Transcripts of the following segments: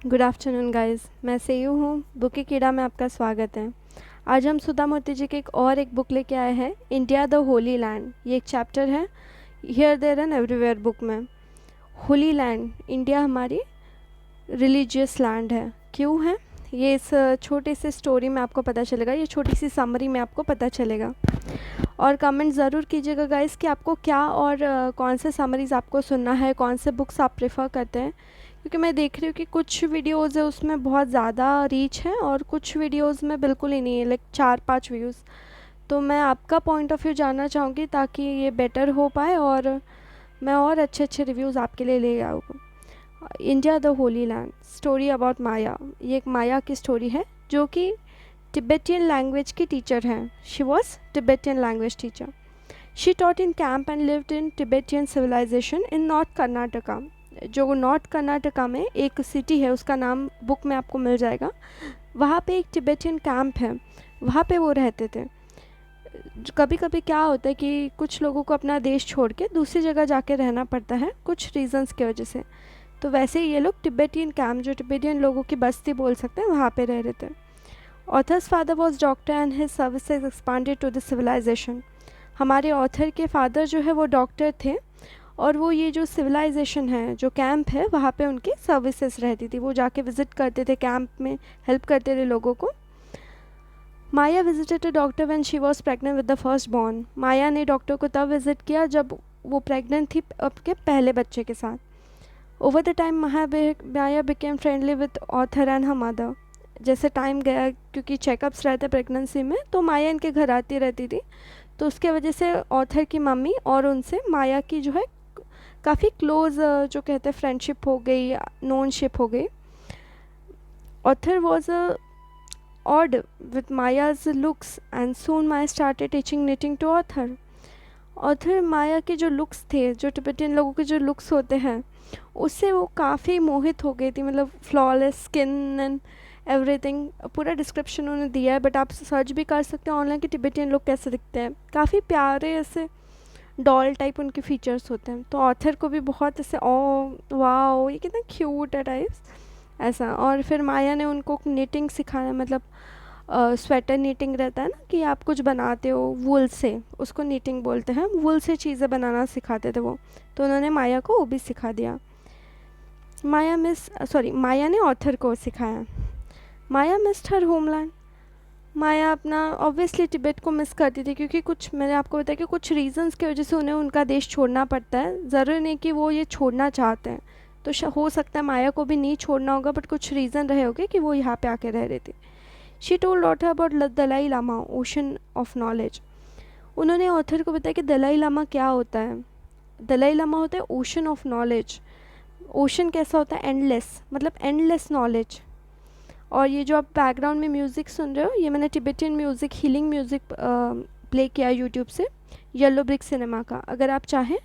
Good afternoon guys, मैं सेयू हूँ। Book की कीड़ा में आपका स्वागत है। आज हम सुधा मूर्ति जी की एक बुक लेके आए हैं, इंडिया द होली लैंड। ये एक चैप्टर है here there and everywhere book में। होली लैंड, इंडिया हमारी रिलीजियस लैंड है। क्यों है ये, इस छोटे से स्टोरी में आपको पता चलेगा, ये छोटी सी समरी में आपको पता चलेगा। और कमेंट ज़रूर कीजिएगा गाइस कि आपको क्या और कौन से समरीज़ आपको सुनना है, कौन से बुक्स आप प्रेफर करते हैं। क्योंकि मैं देख रही हूँ कि कुछ वीडियोज़ है उसमें बहुत ज़्यादा रीच है और कुछ वीडियोज़ में बिल्कुल ही नहीं है, लाइक 4-5 व्यूज़। तो मैं आपका पॉइंट ऑफ व्यू जानना चाहूँगी ताकि ये बेटर हो पाए और मैं और अच्छे अच्छे रिव्यूज़ आपके लिए ले आऊँ। India the holy land, story about Maya. ये एक माया की स्टोरी है जो कि तिब्बतियन लैंग्वेज की टीचर हैं। She was Tibetan language teacher. She taught in camp and lived in Tibetan civilisation in north Karnataka. जो नॉर्थ कर्नाटका में एक सिटी है, उसका नाम बुक में आपको मिल जाएगा। वहाँ पे एक तिब्बतियन कैंप है, वहाँ पे वो रहते थे। कभी कभी क्या होता है कि कुछ लोगों को अपना देश छोड़ के दूसरी जगह जाके रहना पड़ता है कुछ रीजंस की वजह से। तो वैसे ही ये लोग तिब्बतियन कैंप, जो तिब्बतियन लोगों की बस्ती बोल सकते हैं, वहाँ पे रह रहे थे। Author's father was doctor and his services expanded to the civilization. हमारे ऑथर के फादर जो है वो डॉक्टर थे और वो ये जो सिविलाइजेशन है, जो कैंप है, वहाँ पे उनकी सर्विसेज रहती थी। वो जाके विज़िट करते थे कैंप में, हेल्प करते थे लोगों को। Maya visited a doctor when she was pregnant with the first born. Maya ने डॉक्टर को तब विज़िट किया जब वो प्रेग्नेंट थी आपके पहले बच्चे के साथ। Over the time Maya became friendly with author and her mother. जैसे टाइम गया, क्योंकि चेकअप्स रहते प्रेगनेंसी में, तो माया इनके घर आती रहती थी। तो उसके वजह से ऑथर की मम्मी और उनसे माया की जो है काफ़ी क्लोज, जो कहते हैं, फ्रेंडशिप हो गई, नोनशिप हो गई। Author was odd with Maya's looks and soon Maya started teaching knitting to author. Author Maya के जो लुक्स थे, जो तिब्बतियन लोगों के जो लुक्स होते हैं, उससे वो काफ़ी मोहित हो गई थी। मतलब फ्लॉलेस स्किन एंड एवरीथिंग, पूरा डिस्क्रिप्शन उन्होंने दिया है, बट आप सर्च भी कर सकते हैं ऑनलाइन कि तिब्बतियन लोग कैसे दिखते हैं। काफ़ी प्यारे ऐसे डॉल टाइप उनके फीचर्स होते हैं। तो ऑथर को भी बहुत ऐसे ओ वाओ, ये कितना क्यूट है टाइप्स ऐसा। और फिर माया ने उनको निटिंग सिखाया, मतलब स्वेटर नीटिंग रहता है ना, कि आप कुछ बनाते हो वूल से, उसको नीटिंग बोलते हैं। वूल से चीज़ें बनाना सिखाते थे वो। तो उन्होंने माया को वो भी सिखा दिया। माया ने ऑथर को सिखाया। माया मिस्ड हर होमलैंड। माया अपना ऑब्वियसली तिब्बत को मिस करती थी, क्योंकि कुछ, मैंने आपको बताया कि कुछ रीजंस की वजह से उन्हें उनका देश छोड़ना पड़ता है। ज़रूरी नहीं कि वो ये छोड़ना चाहते हैं। तो हो सकता है माया को भी नहीं छोड़ना होगा, बट कुछ रीज़न रहे होंगे कि वो यहाँ पे आके रह रही थी। She told author about Dalai Lama, ocean of knowledge. उन्होंने ऑथर को बताया कि दलाई लामा क्या होता है। दलाई लामा होता है ओशन ऑफ नॉलेज। ओशन कैसा होता है, एंडलेस, मतलब एंडलेस नॉलेज। और ये जो आप बैकग्राउंड में म्यूज़िक सुन रहे हो, ये मैंने Tibetan music, healing music play किया यूट्यूब से, येलो ब्रिक सिनेमा का। अगर आप चाहें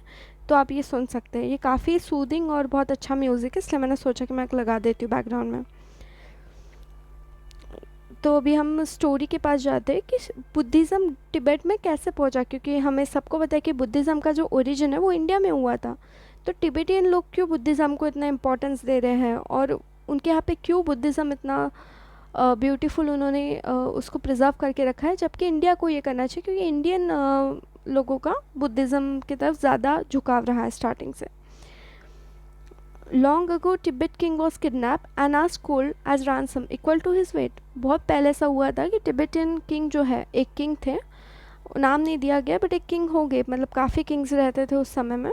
तो आप ये सुन सकते हैं। ये काफ़ी सूदिंग और बहुत अच्छा म्यूज़िक है, इसलिए मैंने सोचा कि मैं लगा देती हूँ बैकग्राउंड में। तो अभी हम स्टोरी के पास जाते हैं कि बुद्धिज़्म तिब्बत में कैसे पहुंचा, क्योंकि हमें सबको पता है कि बुद्धिज़्म का जो ओरिजिन है वो इंडिया में हुआ था। तो तिब्बतियन लोग क्यों बुद्धिज़्म को इतना इम्पोर्टेंस दे रहे हैं और उनके यहाँ पे क्यों बुद्धिज़्म इतना ब्यूटीफुल उन्होंने उसको प्रिजर्व करके रखा है, जबकि इंडिया को ये करना चाहिए, क्योंकि इंडियन लोगों का बुद्धिज़्म की तरफ ज़्यादा झुकाव रहा है स्टार्टिंग से। Long ago Tibet king was kidnap and asked gold as ransom equal to his weight. बहुत पहले ऐसा हुआ था कि तिब्बतियन किंग जो है, एक किंग थे, नाम नहीं दिया गया, बट एक किंग हो गए, मतलब काफ़ी किंग्स रहते थे उस समय में।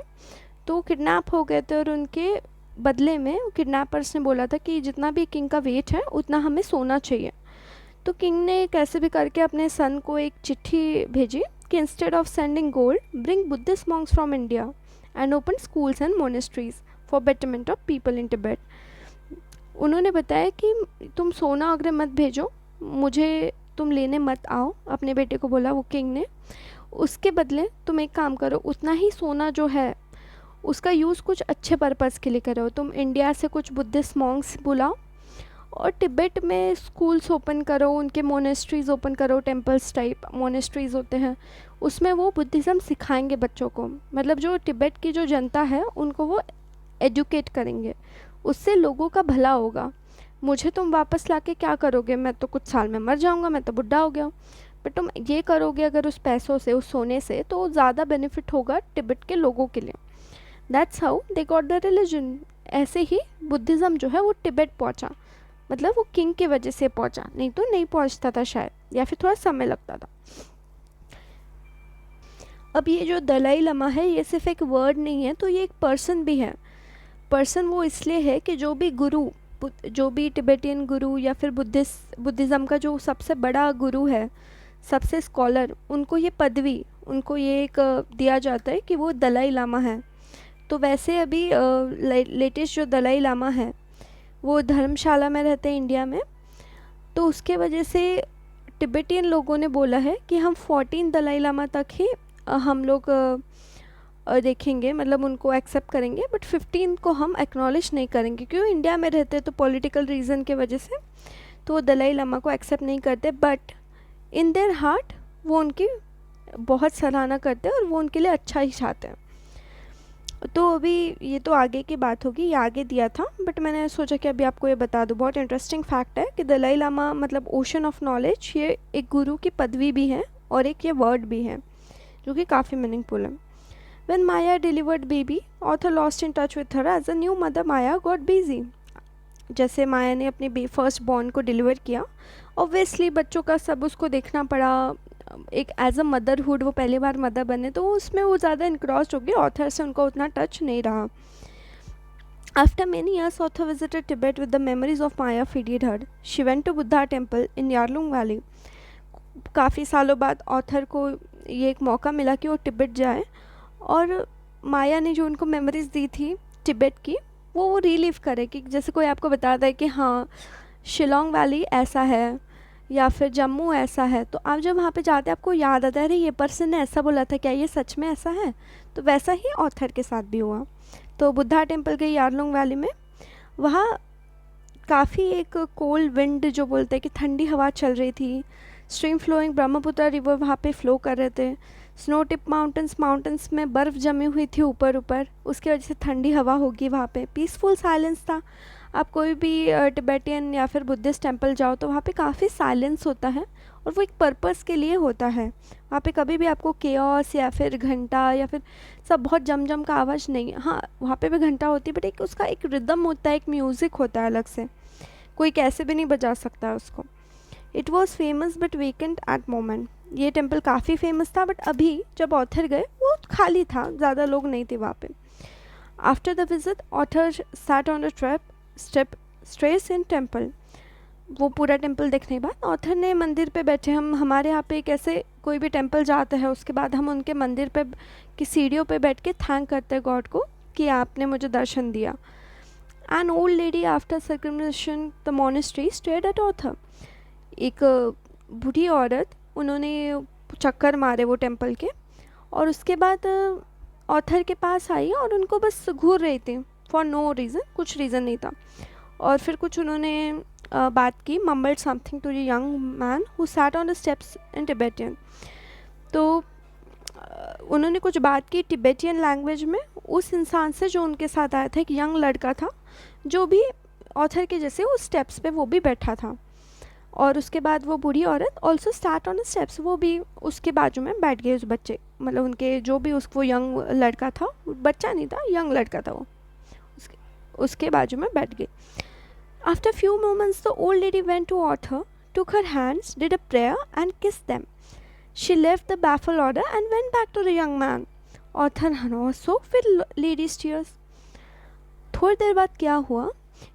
तो किडनैप हो गए थे और उनके बदले में किडनैपर्स ने बोला था कि जितना भी किंग का वेट है उतना हमें सोना चाहिए। तो किंग ने कैसे भी करके अपने सन को एक चिट्ठी भेजी कि instead of sending gold, bring Buddhist Monks from India and open schools and monasteries for betterment of people in Tibet. उन्होंने बताया कि तुम सोना अगर मत भेजो, मुझे तुम लेने मत आओ, अपने बेटे को बोला वो किंग ने। उसके बदले तुम एक काम करो, उतना ही सोना जो है उसका यूज़ कुछ अच्छे पर्पज़ के लिए करो। तुम इंडिया से कुछ बुद्धिस्ट मॉन्क्स बुलाओ और तिब्बत में स्कूल्स ओपन करो, उनके मोनेस्ट्रीज़ ओपन करो, टेम्पल्स टाइप मोनेस्ट्रीज़ होते हैं, उसमें वो बुद्धिज़्म सिखाएंगे बच्चों को। मतलब जो तिब्बत की जो जनता है उनको वो एजुकेट करेंगे, उससे लोगों का भला होगा। मुझे तुम वापस लाके क्या करोगे, मैं तो कुछ साल में मर जाऊंगा, मैं तो बुढ़ा हो गया हूँ। बट तुम ये करोगे अगर उस पैसों से, उस सोने से, तो ज़्यादा बेनिफिट होगा तिब्बत के लोगों के लिए। That's how they got the religion. ऐसे ही बुद्धिज़्म जो है वो तिब्बत पहुंचा, मतलब वो किंग की वजह से पहुंचा, नहीं तो नहीं पहुंचता था शायद, या फिर थोड़ा समय लगता था। अब ये जो दलाई लामा है ये सिर्फ एक वर्ड नहीं है, तो ये एक पर्सन भी है। पर्सन वो इसलिए है कि जो भी गुरु, जो भी तिब्बतियन गुरु या फिर बुद्धिज़्म का जो सबसे बड़ा गुरु है, सबसे स्कॉलर, उनको ये पदवी, उनको ये एक दिया जाता है कि वो दलाई लामा है। तो वैसे अभी लेटेस्ट जो दलाई लामा है वो धर्मशाला में रहते हैं इंडिया में। तो उसके वजह से तिब्बतियन लोगों ने बोला है कि हम 14 दलाई लामा तक ही हम लोग देखेंगे, मतलब उनको एक्सेप्ट करेंगे, बट 15 को हम एक्नॉलेज नहीं करेंगे, क्योंकि इंडिया में रहते तो पॉलिटिकल रीज़न के वजह से तो वो दलाई लामा को एक्सेप्ट नहीं करते। बट इन देयर हार्ट वो उनकी बहुत सराहना करते हैं और वो उनके लिए अच्छा ही चाहते हैं। तो अभी ये तो आगे की बात होगी, ये आगे दिया था, बट मैंने सोचा कि अभी आपको ये बता दूँ। बहुत इंटरेस्टिंग फैक्ट है कि दलाई लामा मतलब ओशन ऑफ नॉलेज, ये एक गुरु की पदवी भी है और एक ये वर्ड भी है जो कि काफ़ी मीनिंगफुल है। When Maya delivered baby, author lost in touch with her as a new mother. Maya got busy. जैसे माया ने अपने फर्स्ट बॉर्न को डिलीवर किया, ऑब्वियसली बच्चों का सब उसको देखना पड़ा, एक एज अ मदरहुड वो पहली बार मदर बने, तो उसमें वो ज़्यादा इंक्रोस्ड हो गई, ऑथर से उनको उतना टच नहीं रहा। After many years, author visited Tibet with the memories of Maya feeding her. She went to Buddha temple in Yarlung Valley. काफ़ी सालों बाद ऑथर को ये एक मौका मिला कि वो तिब्बत जाए, और माया ने जो उनको मेमोरीज़ दी थी तिब्बत की वो रिलीव करे, कि जैसे कोई आपको बताता है कि हाँ शिलोंग वैली ऐसा है या फिर जम्मू ऐसा है, तो आप जब वहाँ पे जाते हैं आपको याद आता है अरे ये पर्सन ने ऐसा बोला था, क्या ये सच में ऐसा है। तो वैसा ही ऑथर के साथ भी हुआ। तो बुद्धा टेम्पल के यारलुंग वैली में वहाँ काफ़ी एक कोल्ड विंड जो बोलते हैं कि ठंडी हवा चल रही थी, स्ट्रीम फ्लोइंग ब्रह्मपुत्र रिवर वहाँ पे फ्लो कर रहे थे, स्नो टिप माउंटेन्स में बर्फ़ जमी हुई थी ऊपर ऊपर, उसकी वजह से ठंडी हवा होगी वहाँ पे, पीसफुल साइलेंस था। आप कोई भी तिब्बतियन या फिर बुद्धिस्ट टेम्पल जाओ तो वहाँ पे काफ़ी साइलेंस होता है, और वो एक पर्पस के लिए होता है। वहाँ पे कभी भी आपको केओस या फिर घंटा या फिर सब बहुत जम का आवाज़ नहीं, हाँ वहाँ पे भी घंटा होती है, बट एक उसका एक रिदम होता है, एक म्यूज़िक होता है अलग से, कोई कैसे भी नहीं बजा सकता है उसको। It was famous but vacant at moment. ये टेम्पल काफ़ी फेमस था, बट अभी जब ऑथर गए वो खाली था, ज़्यादा लोग नहीं थे वहाँ पे। After the visit author set on the step stress in temple. वो पूरा टेम्पल देखने के बाद ऑथर ने मंदिर पे बैठे, हम हमारे यहाँ पे कैसे कोई भी टेम्पल जाते हैं उसके बाद हम उनके मंदिर पे की सीढ़ियों पे बैठ के थैंक करते हैं गॉड को कि आपने मुझे दर्शन दिया। An old lady after circumcision the monastery stared at author. एक बूढ़ी औरत, उन्होंने चक्कर मारे वो टेम्पल के, और उसके बाद ऑथर के पास आई और उनको बस घूर रही थी फॉर नो रीज़न, कुछ रीज़न नहीं था। और फिर कुछ उन्होंने बात की, mumbled something to the young man who sat on the steps in Tibetan. तो उन्होंने कुछ बात की तिब्बतियन लैंग्वेज में उस इंसान से जो उनके साथ आया था, एक यंग लड़का था जो भी ऑथर के जैसे उस स्टेप्स पे वो भी बैठा था। और उसके बाद वो बूढ़ी औरत also start on the steps, वो भी उसके बाजू में बैठ गए, उस बच्चे मतलब उनके जो भी वो यंग लड़का था, बच्चा नहीं था यंग लड़का था, वो उसके बाजू में बैठ गए। After few moments the old lady went to author, took her hands, did a prayer and kissed them. She left the baffled order and went back to the young man. Author was soaked with lady's tears. थोड़ी देर बाद क्या हुआ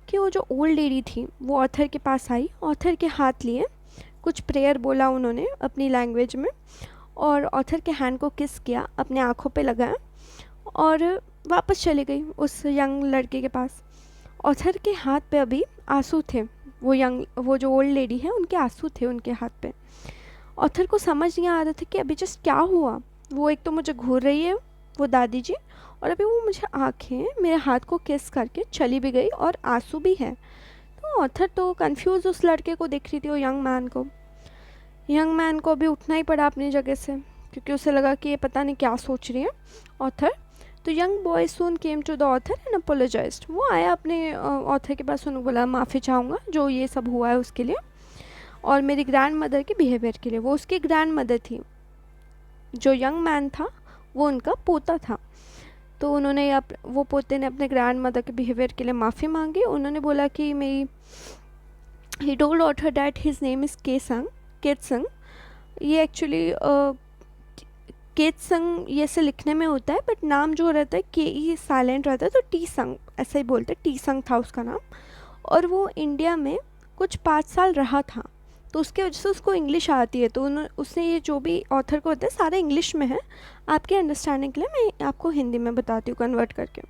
कि वो जो old lady थी वो author के पास आई, ऑथर के हाथ लिए कुछ प्रेयर बोला उन्होंने अपनी लैंग्वेज में, और ऑथर के हैंड को किस किया, अपने आँखों पे लगाया और वापस चली गई उस यंग लड़के के पास। ऑथर के हाथ पे अभी आंसू थे, वो जो ओल्ड लेडी है उनके आंसू थे उनके हाथ पे। ऑथर को समझ नहीं आ रहा था कि अभी जस्ट क्या हुआ, वो एक तो मुझे घूर रही है वो दादी जी, और अभी वो मुझे आंखें मेरे हाथ को किस करके चली भी गई और आंसू भी है। तो ऑथर तो कंफ्यूज उस लड़के को देख रही थी, वो यंग मैन को भी उठना ही पड़ा अपनी जगह से, क्योंकि उसे लगा कि ये पता नहीं क्या सोच रही है। ऑथर तो young boy soon came to the author and apologized. वो आया अपने ऑथर के पास, उन्होंने बोला माफ़ी चाहूँगा जो ये सब हुआ है उसके लिए, और मेरी ग्रैंड मदर के बिहेवियर के लिए। वो उसकी ग्रैंड मदर थी, जो यंग मैन था वो उनका पोता था। तो उन्होंने वो पोते ने अपने ग्रैंड मदर के बिहेवियर के लिए माफ़ी मांगी। उन्होंने बोला कि मेरी he told author that his name is Ketsang. ये एक्चुअली केत्संग ये से लिखने में होता है, बट नाम जो रहता है के ई साइलेंट रहता है, तो टी संग ऐसा ही बोलते हैं। टी संग था उसका नाम, और वो इंडिया में कुछ 5 साल रहा था, तो उसके वजह से उसको इंग्लिश आती है। तो उसने ये जो भी ऑथर को होता है सारा इंग्लिश में है। आपके अंडरस्टैंडिंग के लिए मैं आपको हिंदी में बताती हूँ कन्वर्ट करके,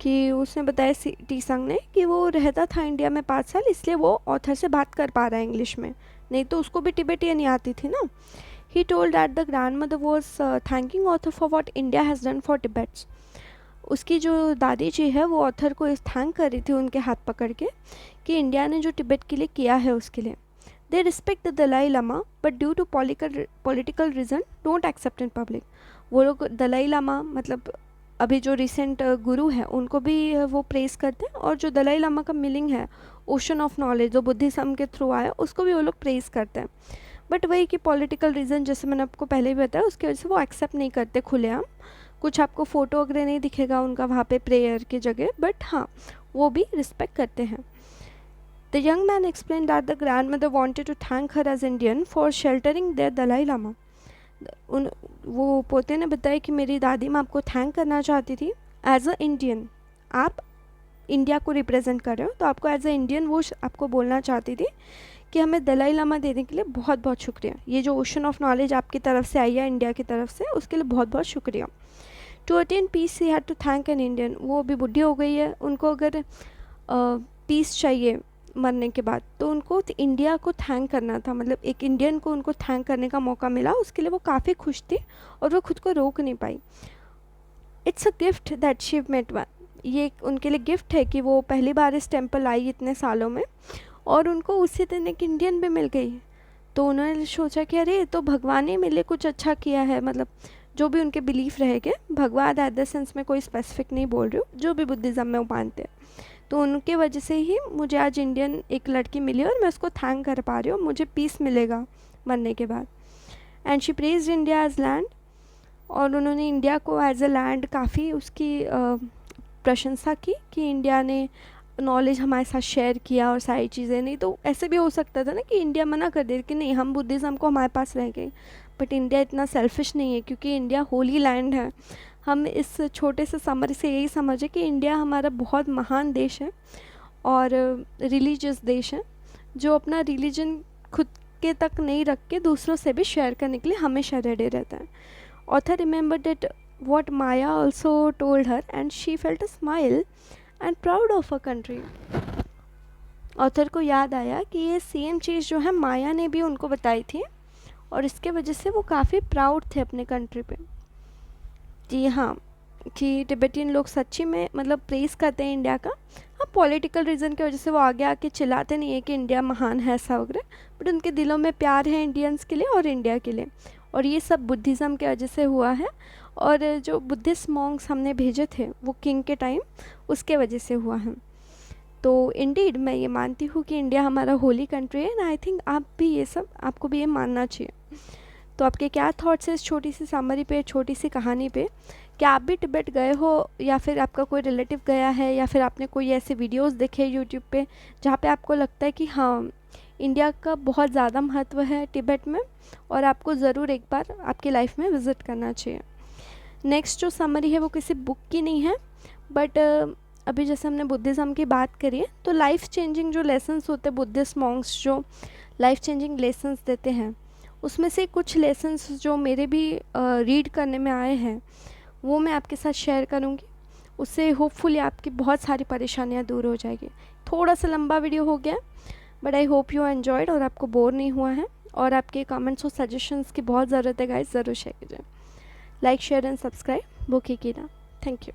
कि उसने बताया टी संग ने कि वो रहता था इंडिया में 5 साल, इसलिए वो ऑथर से बात कर पा रहा है इंग्लिश में, नहीं तो उसको भी टिबेटियन नहीं आती थी ना। He told that the grand mother was thanking author for what India has done for Tibets. उसकी जो दादी जी है वो ऑथर को इस थैंक कर रही थी उनके हाथ पकड़ के, कि इंडिया ने जो तिब्बत के लिए किया है उसके लिए। They respect the Dalai Lama but due to political reason don't accept in public. वो लोग दलाई लामा मतलब अभी जो रिसेंट गुरु है उनको भी वो प्रेस करते हैं, और जो दलाई लामा का मीनिंग है ओशन ऑफ नॉलेज जो बुद्धिज्म के थ्रू आया उसको भी वो लोग प्रेस करते हैं। बट वही कि पॉलिटिकल रीज़न जैसे मैंने आपको पहले भी बताया उसकी वजह से वो एक्सेप्ट नहीं करते खुलेआम। कुछ आपको फ़ोटो वगैरह नहीं दिखेगा उनका वहाँ पे प्रेयर की जगह, बट हाँ वो भी रिस्पेक्ट करते हैं। The young man explain that the grand mother wanted to thank her as Indian for sheltering their Dalai Lama. वो पोते ने बताया कि मेरी दादी माँ आपको थैंक करना चाहती थी एज अ इंडियन। आप इंडिया को रिप्रेजेंट कर रहे हो तो आपको एज अ इंडियन वो आपको बोलना चाहती थी कि हमें दलाई लामा देने के लिए बहुत बहुत शुक्रिया। ये जो ओशन ऑफ नॉलेज आपकी तरफ से आई है इंडिया की तरफ से, उसके लिए बहुत बहुत शुक्रिया। To attain peace he had to thank an Indian. वो अभी बुढ़ी हो गई है, उनको अगर पीस चाहिए मरने के बाद तो उनको इंडिया को थैंक करना था, मतलब एक इंडियन को उनको थैंक करने का मौका मिला, उसके लिए वो काफ़ी खुश थी और वो खुद को रोक नहीं पाई। It's a gift that she met one. ये उनके लिए गिफ्ट है कि वो पहली बार इस टेम्पल आई इतने सालों में, और उनको उसी दिन एक इंडियन भी मिल गई। तो उन्होंने सोचा कि अरे तो भगवान ही मिले, कुछ अच्छा किया है, मतलब जो भी उनके बिलीफ रहेंगे, भगवान एट द सेंस में कोई स्पेसिफिक नहीं बोल रही हूँ, जो भी बुद्धिज़्म में वो मानते हैं, तो उनके वजह से ही मुझे आज इंडियन एक लड़की मिली और मैं उसको थैंक कर पा रही हूँ, मुझे पीस मिलेगा मरने के बाद। And she praised India as land. और उन्होंने इंडिया को एज अ लैंड काफ़ी उसकी प्रशंसा की कि इंडिया ने नॉलेज हमारे साथ शेयर किया और सारी चीज़ें। नहीं तो ऐसे भी हो सकता था ना कि इंडिया मना कर दे कि नहीं हम बुद्धिज़्म को हमारे पास रह गए, बट इंडिया इतना सेल्फिश नहीं है क्योंकि इंडिया होली लैंड है। हम इस छोटे से समरी से यही समझे कि इंडिया हमारा बहुत महान देश है और रिलीजियस देश है, जो अपना रिलीजन खुद के तक नहीं रख के दूसरों से भी शेयर करने के लिए हमेशा रेडी रहता है। Author remember that what Maya also told her and she felt a smile and proud of her country. Author को याद आया कि ये सेम चीज़ जो है माया ने भी उनको बताई थी और इसके वजह से वो काफ़ी प्राउड थे अपने कंट्री पे। जी हाँ, कि तिब्बतियन लोग सच्ची में मतलब प्रेस करते हैं इंडिया का। हाँ, पॉलिटिकल रीज़न की वजह से वो आगे आके चिल्लाते नहीं है कि इंडिया महान है ऐसा वगैरह, बट उनके दिलों में प्यार है इंडियंस के लिए और इंडिया के लिए, और ये सब बुद्धिज़्म के वजह से हुआ है। और जो बुद्धिस्ट मॉन्क्स हमने भेजे थे वो किंग के टाइम, उसके वजह से हुआ है। तो इंडीड मैं ये मानती हूँ कि इंडिया हमारा होली कंट्री है, एंड आई थिंक आप भी ये सब आपको भी ये मानना चाहिए। तो आपके क्या थॉट्स है इस छोटी सी समरी पे, छोटी सी कहानी पे? क्या आप भी तिब्बत गए हो या फिर आपका कोई रिलेटिव गया है या फिर आपने कोई ऐसे वीडियोस देखे यूट्यूब पे जहाँ पे आपको लगता है कि हाँ इंडिया का बहुत ज़्यादा महत्व है तिब्बत में और आपको ज़रूर एक बार आपकी लाइफ में विज़िट करना चाहिए? नेक्स्ट जो समरी है वो किसी बुक की नहीं है, बट अभी जैसे हमने बुद्धिज़्म की बात करी है तो लाइफ चेंजिंग जो लेसन्स होते हैं, बुद्धिस्ट मॉन्क्स जो लाइफ चेंजिंग लेसन्स देते हैं, उसमें से कुछ लेसन्स जो मेरे भी रीड करने में आए हैं वो मैं आपके साथ शेयर करूँगी। उससे होपफुली आपकी बहुत सारी परेशानियाँ दूर हो जाएगी। थोड़ा सा लंबा वीडियो हो गया, but I hope you enjoyed और आपको बोर नहीं हुआ है, और आपके कमेंट्स और सजेशंस की बहुत ज़रूरत है गाइस, ज़रूर शेयर कीजिए। लाइक शेयर एंड सब्सक्राइब बुकी कीना। Thank you.